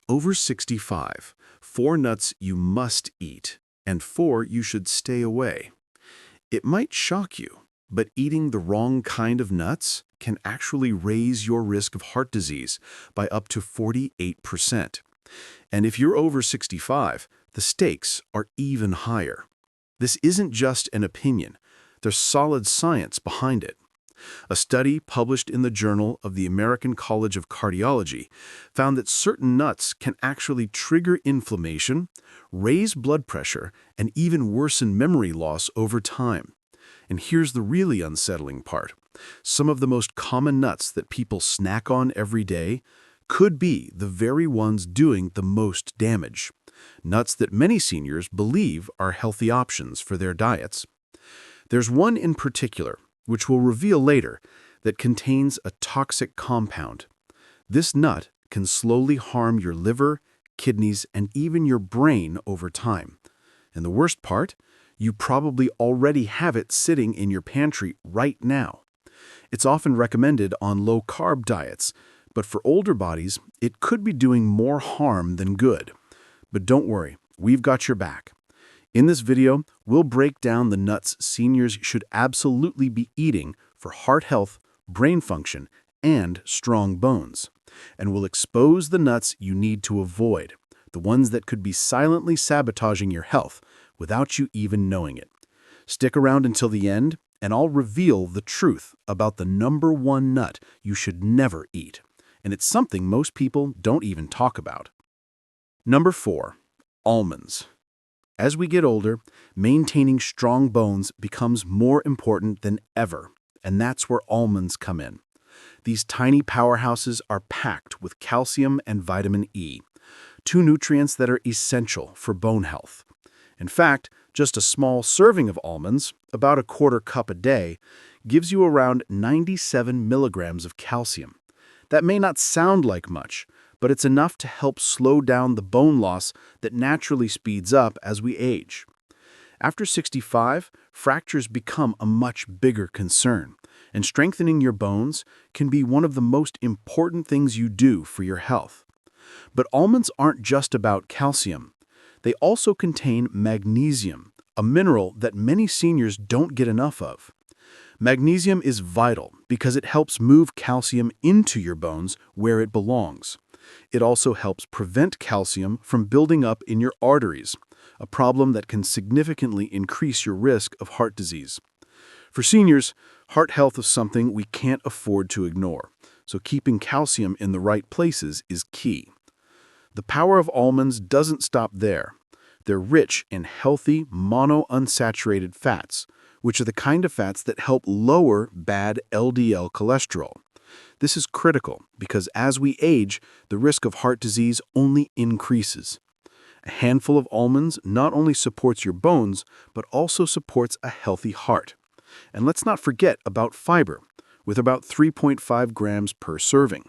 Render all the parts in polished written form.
Over 65, 4 nuts you must eat, and 4 you should stay away. It might shock you, but eating the wrong kind of nuts can actually raise your risk of heart disease by up to 48%. And if you're over 65, the stakes are even higher. This isn't just an opinion. There's solid science behind it. A study published in the Journal of the American College of Cardiology found that certain nuts can actually trigger inflammation, raise blood pressure, and even worsen memory loss over time. And here's the really unsettling part. Some of the most common nuts that people snack on every day could be the very ones doing the most damage. Nuts that many seniors believe are healthy options for their diets. There's one in particular, which we'll reveal later, that contains a toxic compound. This nut can slowly harm your liver, kidneys, and even your brain over time. And the worst part, you probably already have it sitting in your pantry right now. It's often recommended on low-carb diets, but for older bodies, it could be doing more harm than good. But don't worry, we've got your back. In this video, we'll break down the nuts seniors should absolutely be eating for heart health, brain function, and strong bones. And we'll expose the nuts you need to avoid, the ones that could be silently sabotaging your health without you even knowing it. Stick around until the end, and I'll reveal the truth about the #1 nut you should never eat. And it's something most people don't even talk about. Number 4, almonds. As we get older, maintaining strong bones becomes more important than ever, and that's where almonds come in. These tiny powerhouses are packed with calcium and vitamin E, 2 nutrients that are essential for bone health. In fact, just a small serving of almonds, about a quarter cup a day, gives you around 97 milligrams of calcium. That may not sound like much, but it's enough to help slow down the bone loss that naturally speeds up as we age. After 65, fractures become a much bigger concern, and strengthening your bones can be one of the most important things you do for your health. But almonds aren't just about calcium. They also contain magnesium, a mineral that many seniors don't get enough of. Magnesium is vital because it helps move calcium into your bones where it belongs. It also helps prevent calcium from building up in your arteries, a problem that can significantly increase your risk of heart disease. For seniors, heart health is something we can't afford to ignore, so keeping calcium in the right places is key. The power of almonds doesn't stop there. They're rich in healthy monounsaturated fats, which are the kind of fats that help lower bad LDL cholesterol. This is critical because as we age, the risk of heart disease only increases. A handful of almonds not only supports your bones, but also supports a healthy heart. And let's not forget about fiber, with about 3.5 grams per serving.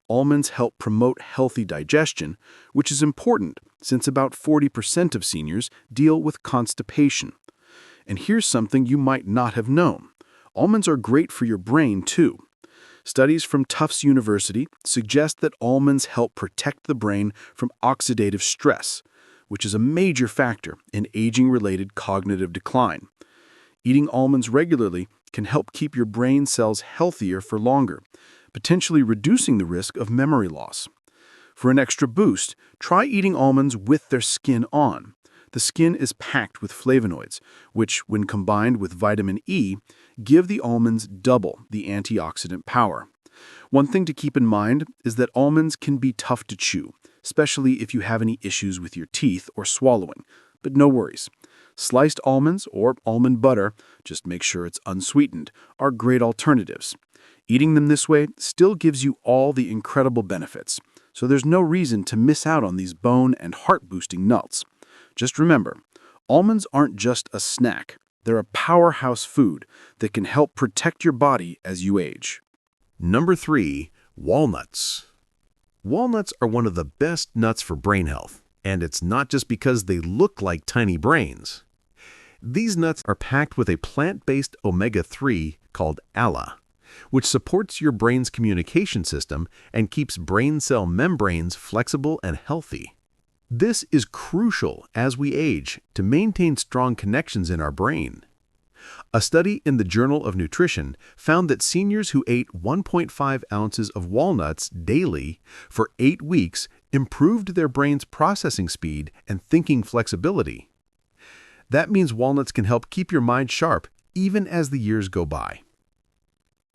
Almonds help promote healthy digestion, which is important since about 40% of seniors deal with constipation. And here's something you might not have known. Almonds are great for your brain, too. Studies from Tufts University suggest that almonds help protect the brain from oxidative stress, which is a major factor in aging-related cognitive decline. Eating almonds regularly can help keep your brain cells healthier for longer, potentially reducing the risk of memory loss. For an extra boost, try eating almonds with their skin on. The skin is packed with flavonoids, which, when combined with vitamin E, give the almonds double the antioxidant power. One thing to keep in mind is that almonds can be tough to chew, especially if you have any issues with your teeth or swallowing. But no worries. Sliced almonds or almond butter, just make sure it's unsweetened, are great alternatives. Eating them this way still gives you all the incredible benefits, so there's no reason to miss out on these bone and heart-boosting nuts. Just remember, almonds aren't just a snack. They're a powerhouse food that can help protect your body as you age. Number 3, walnuts. Walnuts are one of the best nuts for brain health, and it's not just because they look like tiny brains. These nuts are packed with a plant-based omega-3 called ALA. which supports your brain's communication system and keeps brain cell membranes flexible and healthy. This is crucial as we age to maintain strong connections in our brain. A study in the Journal of Nutrition found that seniors who ate 1.5 ounces of walnuts daily for 8 weeks improved their brain's processing speed and thinking flexibility. That means walnuts can help keep your mind sharp even as the years go by.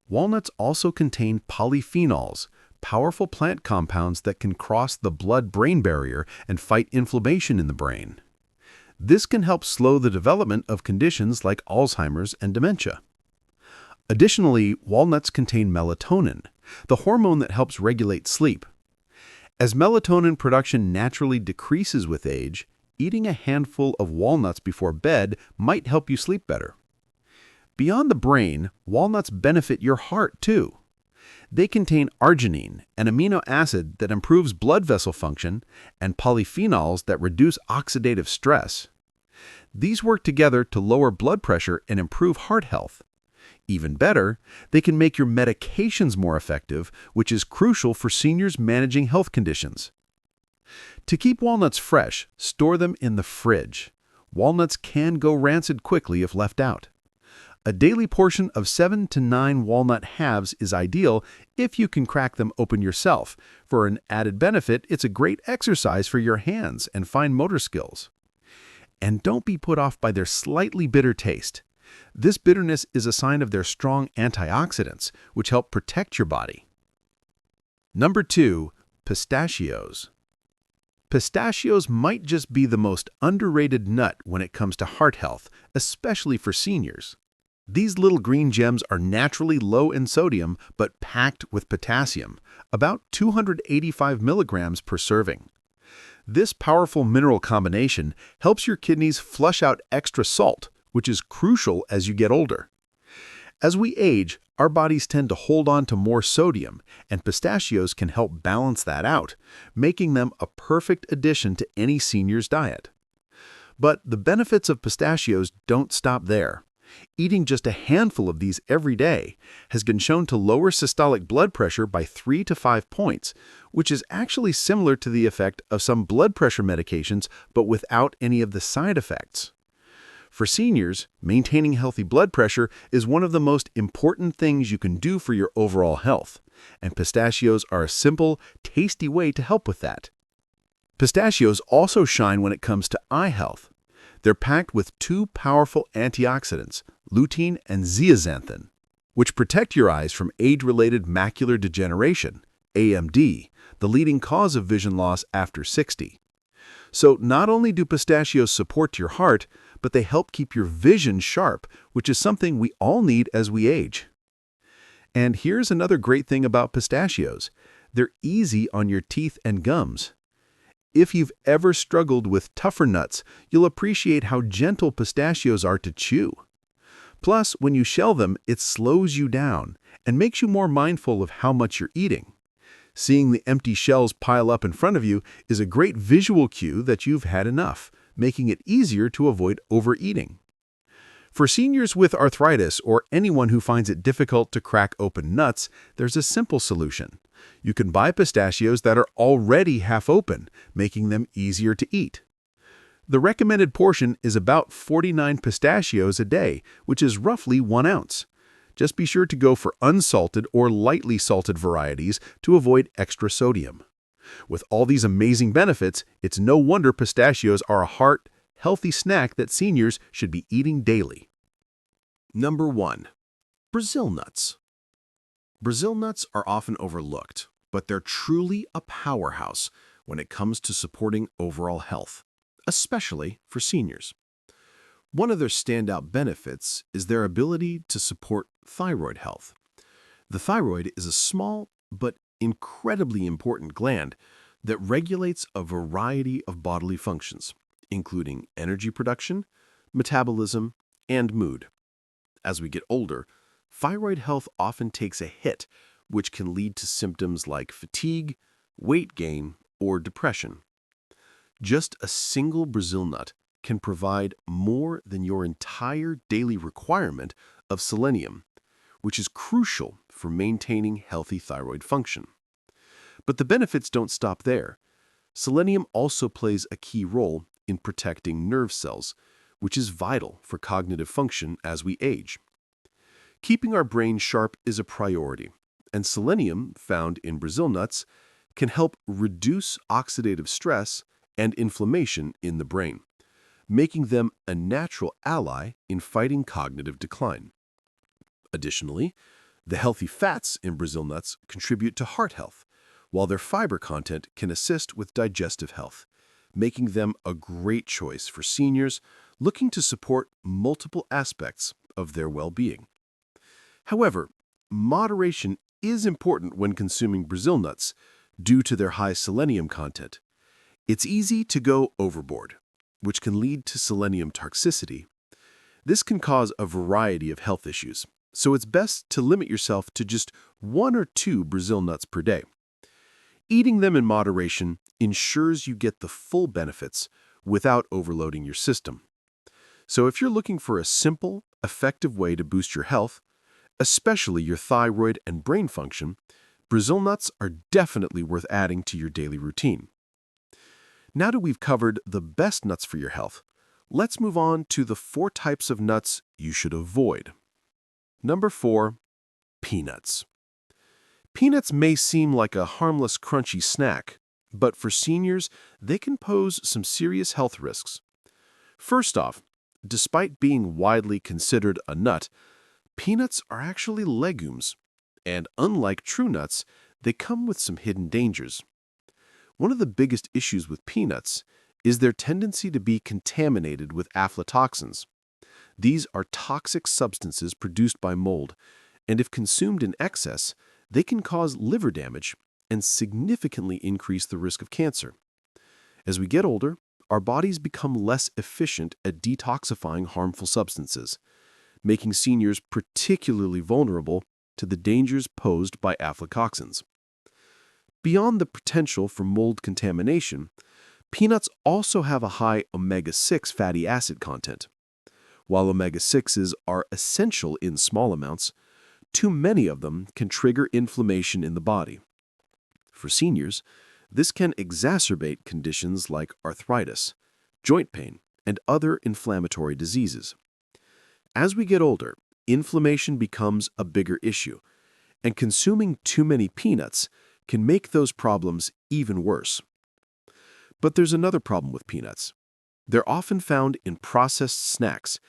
Walnuts also contain polyphenols, powerful plant compounds that can cross the blood-brain barrier and fight inflammation in the brain. This can help slow the development of conditions like Alzheimer's and dementia. Additionally, walnuts contain melatonin, the hormone that helps regulate sleep. As melatonin production naturally decreases with age, eating a handful of walnuts before bed might help you sleep better. Beyond the brain, walnuts benefit your heart too. They contain arginine, an amino acid that improves blood vessel function, and polyphenols that reduce oxidative stress. These work together to lower blood pressure and improve heart health. Even better, they can make your medications more effective, which is crucial for seniors managing health conditions. To keep walnuts fresh, store them in the fridge. Walnuts can go rancid quickly if left out. A daily portion of 7 to 9 walnut halves is ideal if you can crack them open yourself. For an added benefit, it's a great exercise for your hands and fine motor skills. And don't be put off by their slightly bitter taste. This bitterness is a sign of their strong antioxidants, which help protect your body. Number 2, pistachios. Pistachios might just be the most underrated nut when it comes to heart health, especially for seniors. These little green gems are naturally low in sodium but packed with potassium, about 285 milligrams per serving. This powerful mineral combination helps your kidneys flush out extra salt, which is crucial as you get older. As we age, our bodies tend to hold on to more sodium, and pistachios can help balance that out, making them a perfect addition to any senior's diet. But the benefits of pistachios don't stop there. Eating just a handful of these every day has been shown to lower systolic blood pressure by 3 to 5 points, which is actually similar to the effect of some blood pressure medications but without any of the side effects. For seniors, maintaining healthy blood pressure is one of the most important things you can do for your overall health, and pistachios are a simple, tasty way to help with that. Pistachios also shine when it comes to eye health. They're packed with 2 powerful antioxidants, lutein and zeaxanthin, which protect your eyes from age-related macular degeneration, AMD, the leading cause of vision loss after 60. So not only do pistachios support your heart, but they help keep your vision sharp, which is something we all need as we age. And here's another great thing about pistachios. They're easy on your teeth and gums. If you've ever struggled with tougher nuts, you'll appreciate how gentle pistachios are to chew. Plus, when you shell them, it slows you down and makes you more mindful of how much you're eating. Seeing the empty shells pile up in front of you is a great visual cue that you've had enough, making it easier to avoid overeating. For seniors with arthritis or anyone who finds it difficult to crack open nuts, there's a simple solution. You can buy pistachios that are already half open, making them easier to eat. The recommended portion is about 49 pistachios a day, which is roughly 1 ounce. Just be sure to go for unsalted or lightly salted varieties to avoid extra sodium. With all these amazing benefits, it's no wonder pistachios are a heart-healthy snack that seniors should be eating daily. Number 1. Brazil nuts. Brazil nuts are often overlooked, but they're truly a powerhouse when it comes to supporting overall health, especially for seniors. One of their standout benefits is their ability to support thyroid health. The thyroid is a small but incredibly important gland that regulates a variety of bodily functions, including energy production, metabolism, and mood. As we get older, thyroid health often takes a hit, which can lead to symptoms like fatigue, weight gain, or depression. Just a single Brazil nut can provide more than your entire daily requirement of selenium, which is crucial for maintaining healthy thyroid function. But the benefits don't stop there. Selenium also plays a key role in protecting nerve cells, which is vital for cognitive function as we age. Keeping our brain sharp is a priority, and selenium, found in Brazil nuts, can help reduce oxidative stress and inflammation in the brain, making them a natural ally in fighting cognitive decline. Additionally, the healthy fats in Brazil nuts contribute to heart health, while their fiber content can assist with digestive health, making them a great choice for seniors looking to support multiple aspects of their well-being. However, moderation is important when consuming Brazil nuts due to their high selenium content. It's easy to go overboard, which can lead to selenium toxicity. This can cause a variety of health issues, so it's best to limit yourself to just 1 or 2 Brazil nuts per day. Eating them in moderation ensures you get the full benefits without overloading your system. So if you're looking for a simple, effective way to boost your health, especially your thyroid and brain function, Brazil nuts are definitely worth adding to your daily routine. Now that we've covered the best nuts for your health, let's move on to the 4 types of nuts you should avoid. Number 4, peanuts. Peanuts may seem like a harmless, crunchy snack, but for seniors, they can pose some serious health risks. First off, despite being widely considered a nut, peanuts are actually legumes, and unlike true nuts, they come with some hidden dangers. One of the biggest issues with peanuts is their tendency to be contaminated with aflatoxins. These are toxic substances produced by mold, and if consumed in excess, they can cause liver damage and significantly increase the risk of cancer. As we get older, our bodies become less efficient at detoxifying harmful substances, making seniors particularly vulnerable to the dangers posed by aflatoxins. Beyond the potential for mold contamination, peanuts also have a high omega-6 fatty acid content. While omega-6s are essential in small amounts, too many of them can trigger inflammation in the body. For seniors, this can exacerbate conditions like arthritis, joint pain, and other inflammatory diseases. As we get older, inflammation becomes a bigger issue, and consuming too many peanuts can make those problems even worse. But there's another problem with peanuts. They're often found in processed snacks,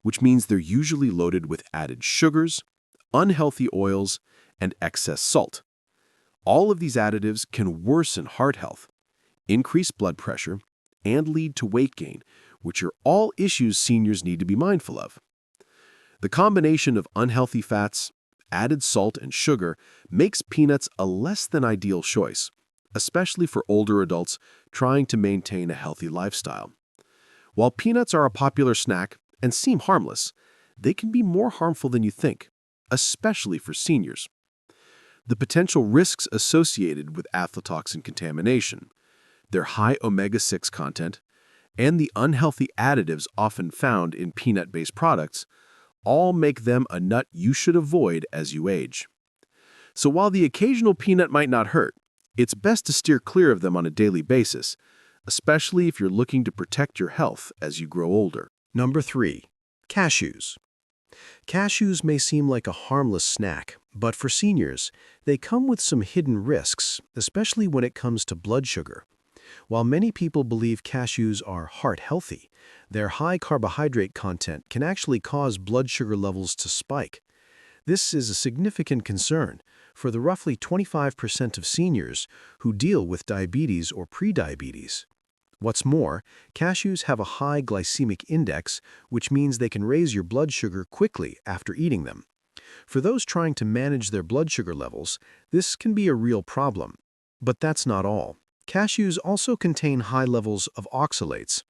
which means they're usually loaded with added sugars, unhealthy oils, and excess salt. All of these additives can worsen heart health, increase blood pressure, and lead to weight gain, which are all issues seniors need to be mindful of. The combination of unhealthy fats, added salt, and sugar makes peanuts a less than ideal choice, especially for older adults trying to maintain a healthy lifestyle. While peanuts are a popular snack and seem harmless, they can be more harmful than you think, especially for seniors. The potential risks associated with aflatoxin contamination, their high omega-6 content, and the unhealthy additives often found in peanut-based products all make them a nut you should avoid as you age. So while the occasional peanut might not hurt, it's best to steer clear of them on a daily basis, especially if you're looking to protect your health as you grow older. Number 3, cashews. Cashews may seem like a harmless snack, but for seniors, they come with some hidden risks, especially when it comes to blood sugar. While many people believe cashews are heart-healthy, their high carbohydrate content can actually cause blood sugar levels to spike. This is a significant concern for the roughly 25% of seniors who deal with diabetes or prediabetes. What's more, cashews have a high glycemic index, which means they can raise your blood sugar quickly after eating them. For those trying to manage their blood sugar levels, this can be a real problem. But that's not all. Cashews also contain high levels of oxalates.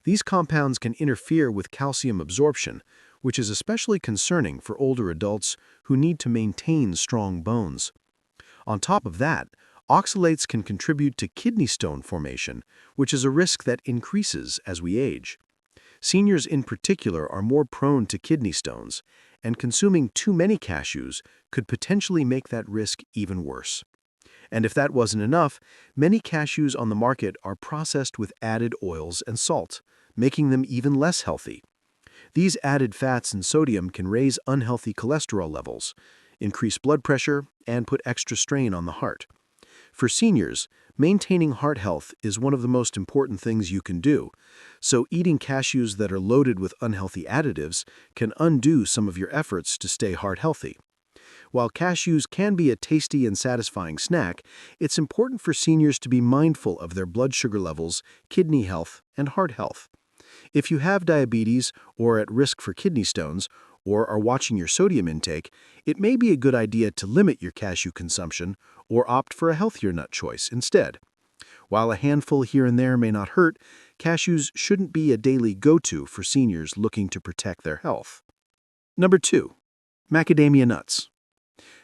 These compounds can interfere with calcium absorption, which is especially concerning for older adults who need to maintain strong bones. On top of that, oxalates can contribute to kidney stone formation, which is a risk that increases as we age. Seniors in particular are more prone to kidney stones, and consuming too many cashews could potentially make that risk even worse. And if that wasn't enough, many cashews on the market are processed with added oils and salt, making them even less healthy. These added fats and sodium can raise unhealthy cholesterol levels, increase blood pressure, and put extra strain on the heart. For seniors, maintaining heart health is one of the most important things you can do, so eating cashews that are loaded with unhealthy additives can undo some of your efforts to stay heart healthy. While cashews can be a tasty and satisfying snack, it's important for seniors to be mindful of their blood sugar levels, kidney health, and heart health. If you have diabetes or are at risk for kidney stones, or are watching your sodium intake, it may be a good idea to limit your cashew consumption or opt for a healthier nut choice instead. While a handful here and there may not hurt, cashews shouldn't be a daily go-to for seniors looking to protect their health. Number 2. Macadamia nuts.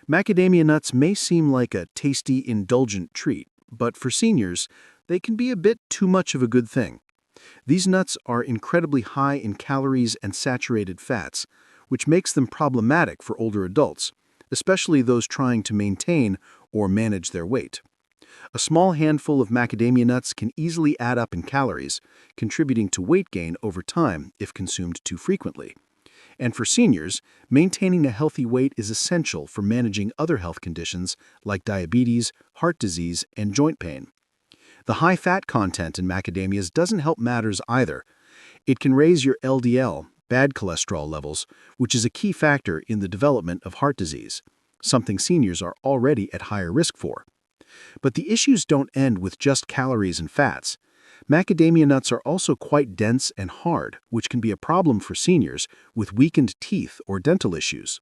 Macadamia nuts may seem like a tasty, indulgent treat, but for seniors, they can be a bit too much of a good thing. These nuts are incredibly high in calories and saturated fats, which makes them problematic for older adults, especially those trying to maintain or manage their weight. A small handful of macadamia nuts can easily add up in calories, contributing to weight gain over time if consumed too frequently. And for seniors, maintaining a healthy weight is essential for managing other health conditions like diabetes, heart disease, and joint pain. The high fat content in macadamias doesn't help matters either. It can raise your LDL, bad cholesterol levels, which is a key factor in the development of heart disease, something seniors are already at higher risk for. But the issues don't end with just calories and fats. Macadamia nuts are also quite dense and hard, which can be a problem for seniors with weakened teeth or dental issues.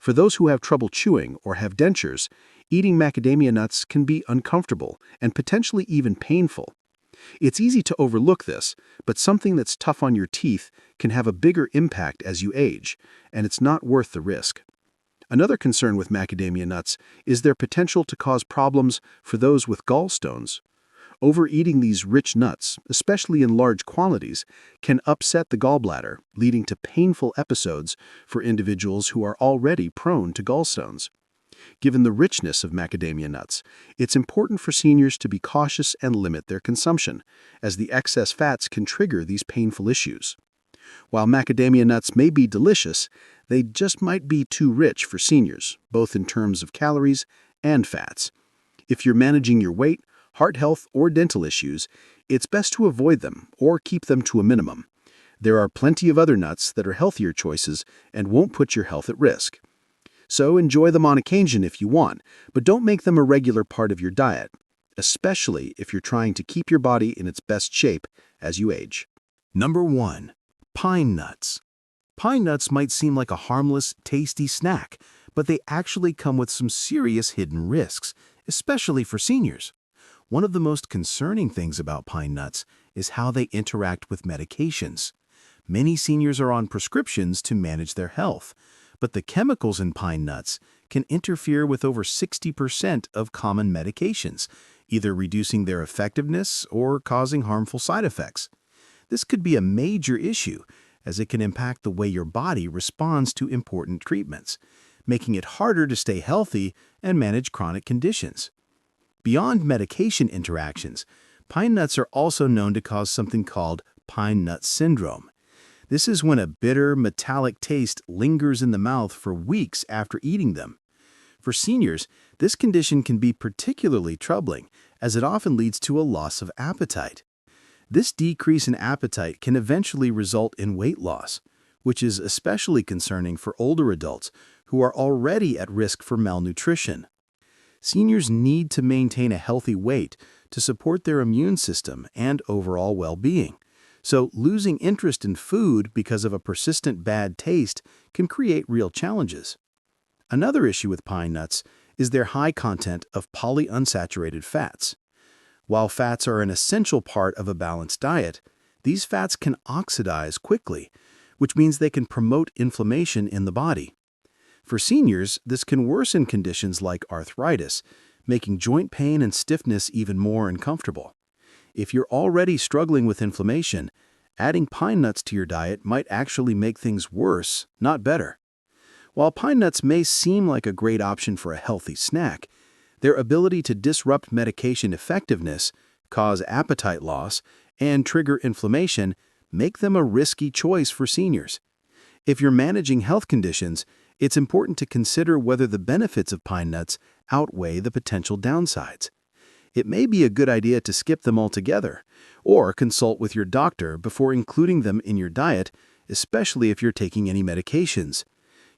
For those who have trouble chewing or have dentures, eating macadamia nuts can be uncomfortable and potentially even painful. It's easy to overlook this, but something that's tough on your teeth can have a bigger impact as you age, and it's not worth the risk. Another concern with macadamia nuts is their potential to cause problems for those with gallstones. Overeating these rich nuts, especially in large quantities, can upset the gallbladder, leading to painful episodes for individuals who are already prone to gallstones. Given the richness of macadamia nuts, it's important for seniors to be cautious and limit their consumption, as the excess fats can trigger these painful issues. While macadamia nuts may be delicious, they just might be too rich for seniors, both in terms of calories and fats. If you're managing your weight, heart health, or dental issues, it's best to avoid them or keep them to a minimum. There are plenty of other nuts that are healthier choices and won't put your health at risk. So enjoy them on occasion if you want, but don't make them a regular part of your diet, especially if you're trying to keep your body in its best shape as you age. Number 1. Pine nuts. Pine nuts might seem like a harmless, tasty snack, but they actually come with some serious hidden risks, especially for seniors. One of the most concerning things about pine nuts is how they interact with medications. Many seniors are on prescriptions to manage their health, but the chemicals in pine nuts can interfere with over 60% of common medications, either reducing their effectiveness or causing harmful side effects. This could be a major issue, as it can impact the way your body responds to important treatments, making it harder to stay healthy and manage chronic conditions. Beyond medication interactions, pine nuts are also known to cause something called pine nut syndrome. This is when a bitter, metallic taste lingers in the mouth for weeks after eating them. For seniors, this condition can be particularly troubling, as it often leads to a loss of appetite. This decrease in appetite can eventually result in weight loss, which is especially concerning for older adults who are already at risk for malnutrition. Seniors need to maintain a healthy weight to support their immune system and overall well-being. So losing interest in food because of a persistent bad taste can create real challenges. Another issue with pine nuts is their high content of polyunsaturated fats. While fats are an essential part of a balanced diet, these fats can oxidize quickly, which means they can promote inflammation in the body. For seniors, this can worsen conditions like arthritis, making joint pain and stiffness even more uncomfortable. If you're already struggling with inflammation, Adding pine nuts to your diet might actually make things worse, not better. While pine nuts may seem like a great option for a healthy snack, their ability to disrupt medication effectiveness, cause appetite loss, and trigger inflammation make them a risky choice for seniors. If you're managing health conditions, it's important to consider whether the benefits of pine nuts outweigh the potential downsides. It may be a good idea to skip them altogether, or consult with your doctor before including them in your diet, especially if you're taking any medications.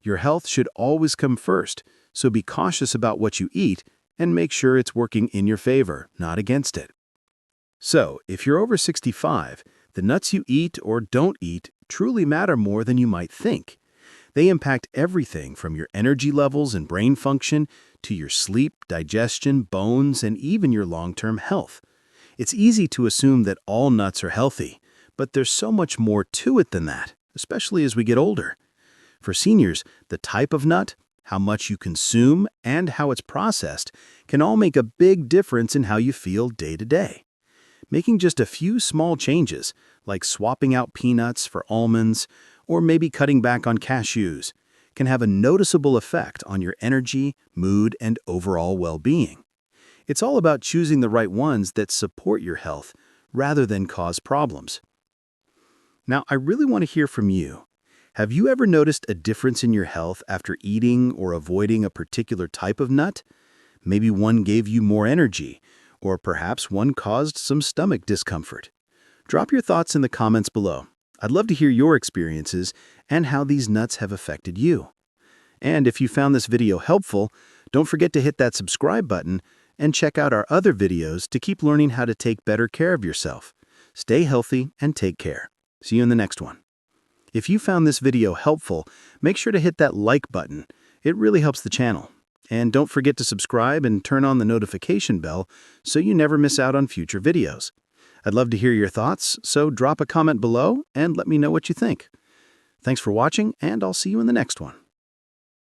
Your health should always come first, so be cautious about what you eat and make sure it's working in your favor, not against it. So, if you're over 65, the nuts you eat or don't eat truly matter more than you might think. They impact everything from your energy levels and brain function to your sleep, digestion, bones, and even your long-term health. It's easy to assume that all nuts are healthy, but there's so much more to it than that, especially as we get older. For seniors, the type of nut, how much you consume, and how it's processed can all make a big difference in how you feel day to day. Making just a few small changes, like swapping out peanuts for almonds, or maybe cutting back on cashews, can have a noticeable effect on your energy, mood, and overall well-being. It's all about choosing the right ones that support your health rather than cause problems. Now, I really want to hear from you. Have you ever noticed a difference in your health after eating or avoiding a particular type of nut? Maybe one gave you more energy, or perhaps one caused some stomach discomfort. Drop your thoughts in the comments below. I'd love to hear your experiences and how these nuts have affected you. And if you found this video helpful, don't forget to hit that subscribe button and check out our other videos to keep learning how to take better care of yourself. Stay healthy and take care. See you in the next one. If you found this video helpful, make sure to hit that like button. It really helps the channel. And don't forget to subscribe and turn on the notification bell so you never miss out on future videos. I'd love to hear your thoughts, so drop a comment below and let me know what you think. Thanks for watching, and I'll see you in the next one.